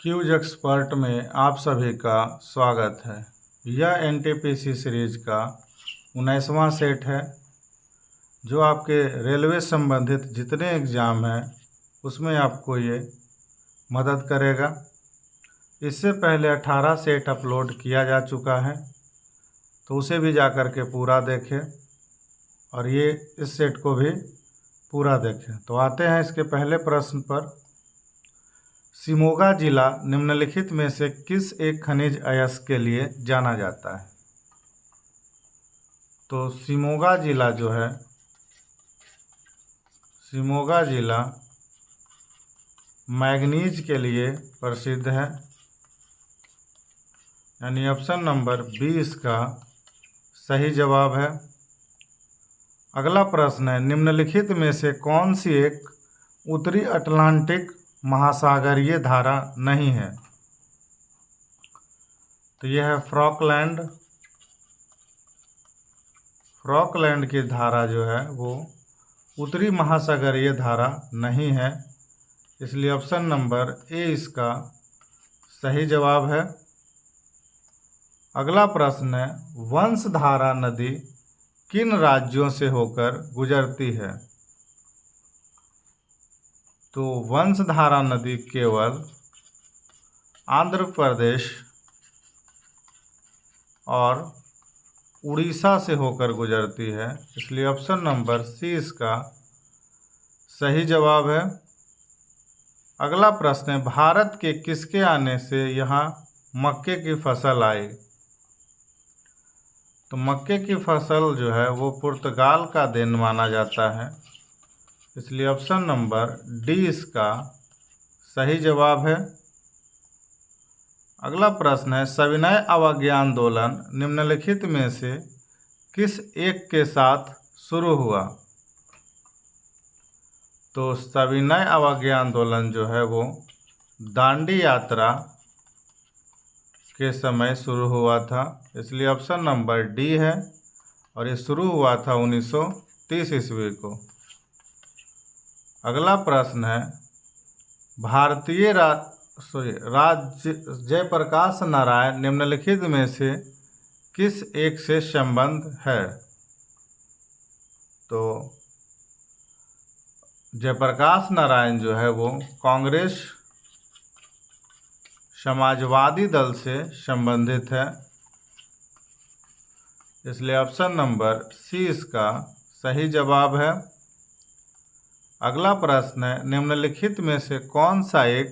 Cues expert में आप सभी का स्वागत है। यह एनटीपीसी सीरीज का 19वां सेट है जो आपके रेलवे संबंधित जितने एग्ज़ाम हैं उसमें आपको ये मदद करेगा। इससे पहले 18 सेट अपलोड किया जा चुका है, तो उसे भी जा कर के पूरा देखें और ये इस सेट को भी पूरा देखें। तो आते हैं इसके पहले प्रश्न पर। शिमोगा जिला निम्नलिखित में से किस एक खनिज अयस्क के लिए जाना जाता है? तो शिमोगा जिला जो है, शिमोगा जिला मैग्नीज के लिए प्रसिद्ध है, यानी ऑप्शन नंबर 20 का सही जवाब है। अगला प्रश्न है, निम्नलिखित में से कौन सी एक उत्तरी अटलांटिक महासागरीय धारा नहीं है? तो यह है फॉकलैंड। फॉकलैंड की धारा जो है वो उत्तरी महासागरीय धारा नहीं है, इसलिए ऑप्शन नंबर ए इसका सही जवाब है। अगला प्रश्न है, वंशधारा नदी किन राज्यों से होकर गुजरती है? तो वंशधारा नदी केवल आंध्र प्रदेश और उड़ीसा से होकर गुजरती है, इसलिए ऑप्शन नंबर सी इसका सही जवाब है। अगला प्रश्न है, भारत के किसके आने से यहाँ मक्के की फसल आई? तो मक्के की फसल जो है वो पुर्तगाल का देन माना जाता है, इसलिए ऑप्शन नंबर डी इसका सही जवाब है। अगला प्रश्न है, सविनय अवज्ञा आंदोलन निम्नलिखित में से किस एक के साथ शुरू हुआ? तो सविनय अवज्ञा आंदोलन जो है वो दांडी यात्रा के समय शुरू हुआ था, इसलिए ऑप्शन नंबर डी है और ये शुरू हुआ था 1930 ईस्वी को। अगला प्रश्न है, भारतीय राज्य जयप्रकाश नारायण निम्नलिखित में से किस एक से संबंध है? तो जयप्रकाश नारायण जो है वो कांग्रेस समाजवादी दल से संबंधित है, इसलिए ऑप्शन नंबर सी इसका सही जवाब है। अगला प्रश्न है, निम्नलिखित में से कौन सा एक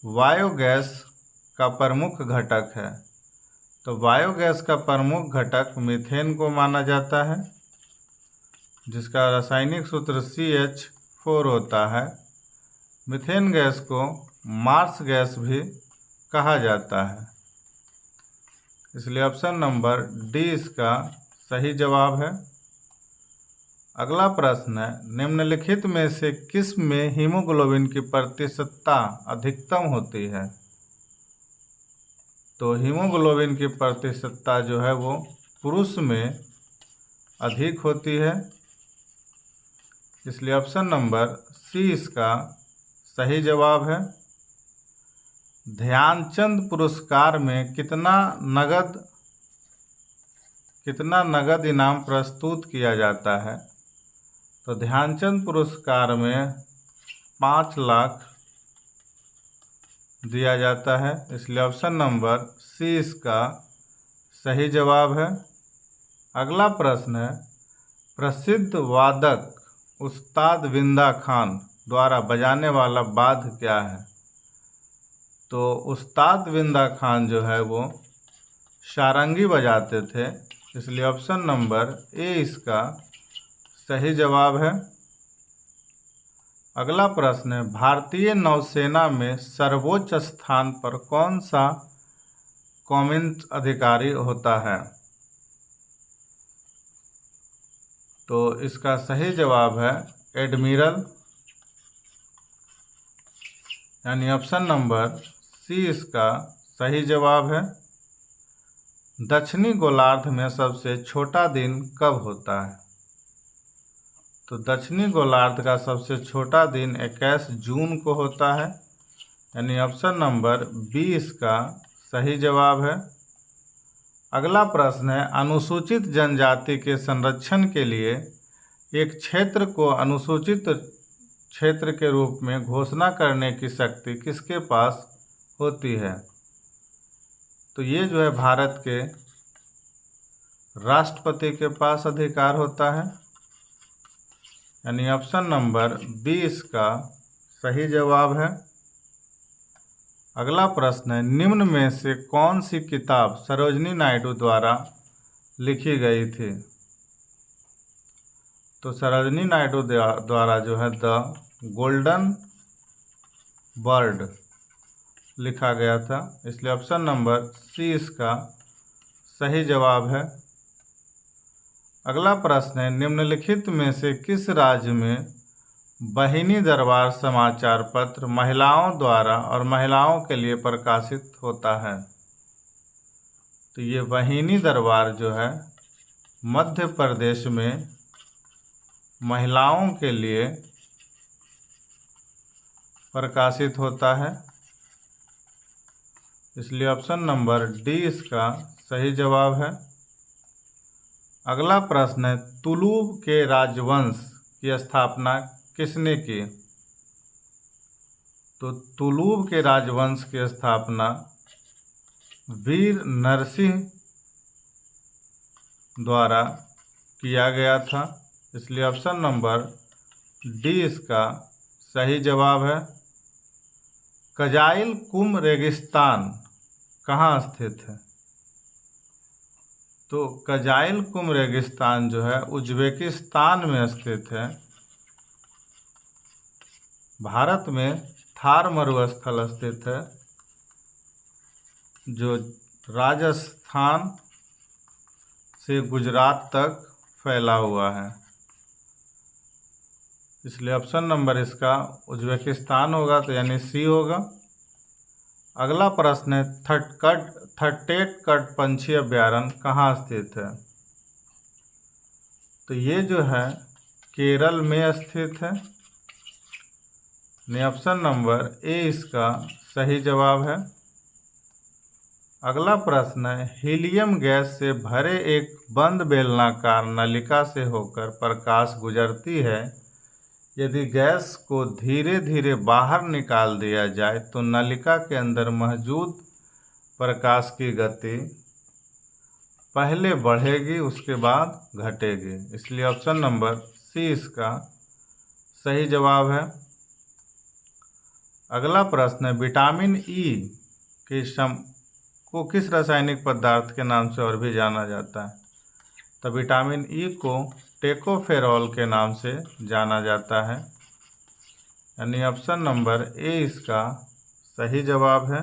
बायोगैस का प्रमुख घटक है? तो बायोगैस का प्रमुख घटक मीथेन को माना जाता है, जिसका रासायनिक सूत्र CH4 होता है। मीथेन गैस को मार्स गैस भी कहा जाता है, इसलिए ऑप्शन नंबर डी इसका सही जवाब है। अगला प्रश्न है, निम्नलिखित में से किस में हीमोग्लोबिन की प्रतिशतता अधिकतम होती है? तो हीमोग्लोबिन की प्रतिशतता जो है वो पुरुष में अधिक होती है, इसलिए ऑप्शन नंबर सी इसका सही जवाब है। ध्यानचंद पुरस्कार में कितना नगद इनाम प्रस्तुत किया जाता है? तो ध्यानचंद पुरस्कार में 5 लाख दिया जाता है, इसलिए ऑप्शन नंबर सी इसका सही जवाब है। अगला प्रश्न है, प्रसिद्ध वादक उस्ताद विंदा खान द्वारा बजाने वाला वाद्य क्या है? तो उस्ताद विंदा खान जो है वो सारंगी बजाते थे, इसलिए ऑप्शन नंबर ए इसका सही जवाब है। अगला प्रश्न है, भारतीय नौसेना में सर्वोच्च स्थान पर कौन सा कॉमेंट अधिकारी होता है? तो इसका सही जवाब है एडमिरल, यानी ऑप्शन नंबर सी इसका सही जवाब है। दक्षिणी गोलार्ध में सबसे छोटा दिन कब होता है? तो दक्षिणी गोलार्ध का सबसे छोटा दिन 21 जून को होता है, यानी ऑप्शन नंबर बी इसका सही जवाब है। अगला प्रश्न है, अनुसूचित जनजाति के संरक्षण के लिए एक क्षेत्र को अनुसूचित क्षेत्र के रूप में घोषणा करने की शक्ति किसके पास होती है? तो ये जो है भारत के राष्ट्रपति के पास अधिकार होता है, यानी ऑप्शन नंबर बी इसका सही जवाब है। अगला प्रश्न है, निम्न में से कौन सी किताब सरोजिनी नायडू द्वारा लिखी गई थी? तो सरोजिनी नायडू द्वारा जो है द गोल्डन बर्ड लिखा गया था, इसलिए ऑप्शन नंबर सी इसका सही जवाब है। अगला प्रश्न है, निम्नलिखित में से किस राज्य में बहिनी दरबार समाचार पत्र महिलाओं द्वारा और महिलाओं के लिए प्रकाशित होता है? तो ये बहिनी दरबार जो है मध्य प्रदेश में महिलाओं के लिए प्रकाशित होता है, इसलिए ऑप्शन नंबर डी इसका सही जवाब है। अगला प्रश्न है, तुलुव के राजवंश की स्थापना किसने की? तो तुलुव के राजवंश की स्थापना वीर नरसिंह द्वारा किया गया था, इसलिए ऑप्शन नंबर डी इसका सही जवाब है। कजाइल कुम रेगिस्तान कहाँ स्थित है? तो कजाइल कुम रेगिस्तान जो है उज्बेकिस्तान में स्थित है। भारत में थार मरुस्थल स्थित है जो राजस्थान से गुजरात तक फैला हुआ है, इसलिए ऑप्शन नंबर इसका उज्बेकिस्तान होगा, तो यानी सी होगा। अगला प्रश्न है, थट्टेट कटपंछी अभ्यारण्य कहाँ स्थित है? तो ये जो है केरल में स्थित है, ऑप्शन नंबर ए इसका सही जवाब है। अगला प्रश्न है, हीलियम गैस से भरे एक बंद बेलनाकार नलिका से होकर प्रकाश गुजरती है। यदि गैस को धीरे धीरे बाहर निकाल दिया जाए तो नलिका के अंदर मौजूद प्रकाश की गति पहले बढ़ेगी उसके बाद घटेगी, इसलिए ऑप्शन नंबर सी इसका सही जवाब है। अगला प्रश्न है, विटामिन ई को किस रासायनिक पदार्थ के नाम से और भी जाना जाता है? तो विटामिन ई को टेकोफेरॉल के नाम से जाना जाता है, यानी ऑप्शन नंबर ए इसका सही जवाब है।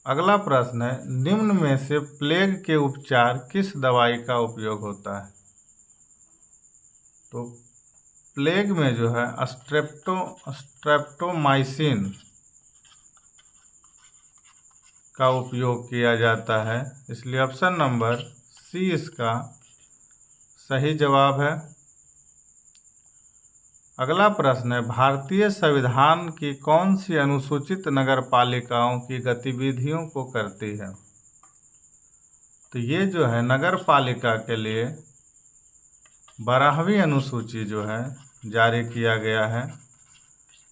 अगला प्रश्न है, निम्न में से प्लेग के उपचार किस दवाई का उपयोग होता है? तो प्लेग में जो है स्ट्रेप्टोमाइसिन का उपयोग किया जाता है, इसलिए ऑप्शन नंबर सी इसका सही जवाब है। अगला प्रश्न है, भारतीय संविधान की कौन सी अनुसूचित नगर पालिकाओं की गतिविधियों को करती है? तो ये जो है नगर पालिका के लिए 12वीं अनुसूची जो है जारी किया गया है,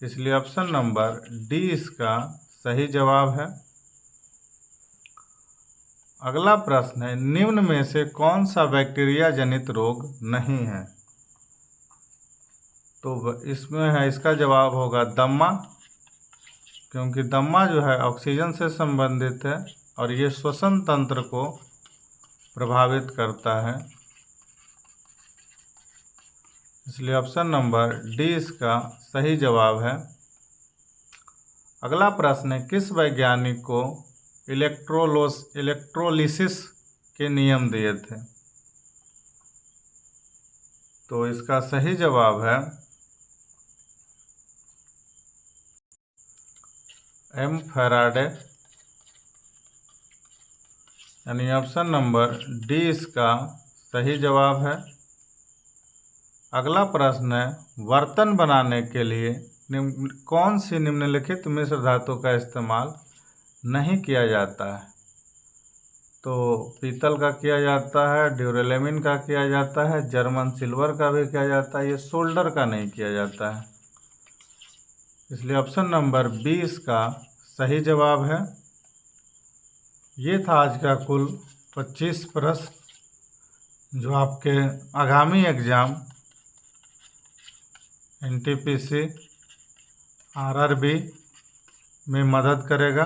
इसलिए ऑप्शन नंबर डी इसका सही जवाब है। अगला प्रश्न है, निम्न में से कौन सा बैक्टीरिया जनित रोग नहीं है? तो इसमें है इसका जवाब होगा दम्मा, क्योंकि दम्मा जो है ऑक्सीजन से संबंधित है और ये श्वसन तंत्र को प्रभावित करता है, इसलिए ऑप्शन नंबर डी इसका सही जवाब है। अगला प्रश्न है, किस वैज्ञानिक को इलेक्ट्रोलिसिस के नियम दिए थे? तो इसका सही जवाब है एम फैराडे, यानी ऑप्शन नंबर डी इसका सही जवाब है। अगला प्रश्न है, बर्तन बनाने के लिए कौन सी निम्नलिखित मिश्र धातु का इस्तेमाल नहीं किया जाता है? तो पीतल का किया जाता है, ड्यूरेलेमिन का किया जाता है, जर्मन सिल्वर का भी किया जाता है, ये सोल्डर का नहीं किया जाता है। इसलिए ऑप्शन नंबर 20 का सही जवाब है। ये था आज का कुल 25 प्रश्न जो आपके आगामी एग्जाम एनटीपीसी आरआरबी में मदद करेगा।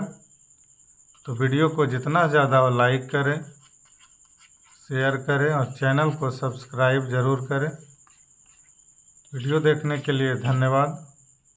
तो वीडियो को जितना ज़्यादा लाइक करें, शेयर करें और चैनल को सब्सक्राइब ज़रूर करें। वीडियो देखने के लिए धन्यवाद।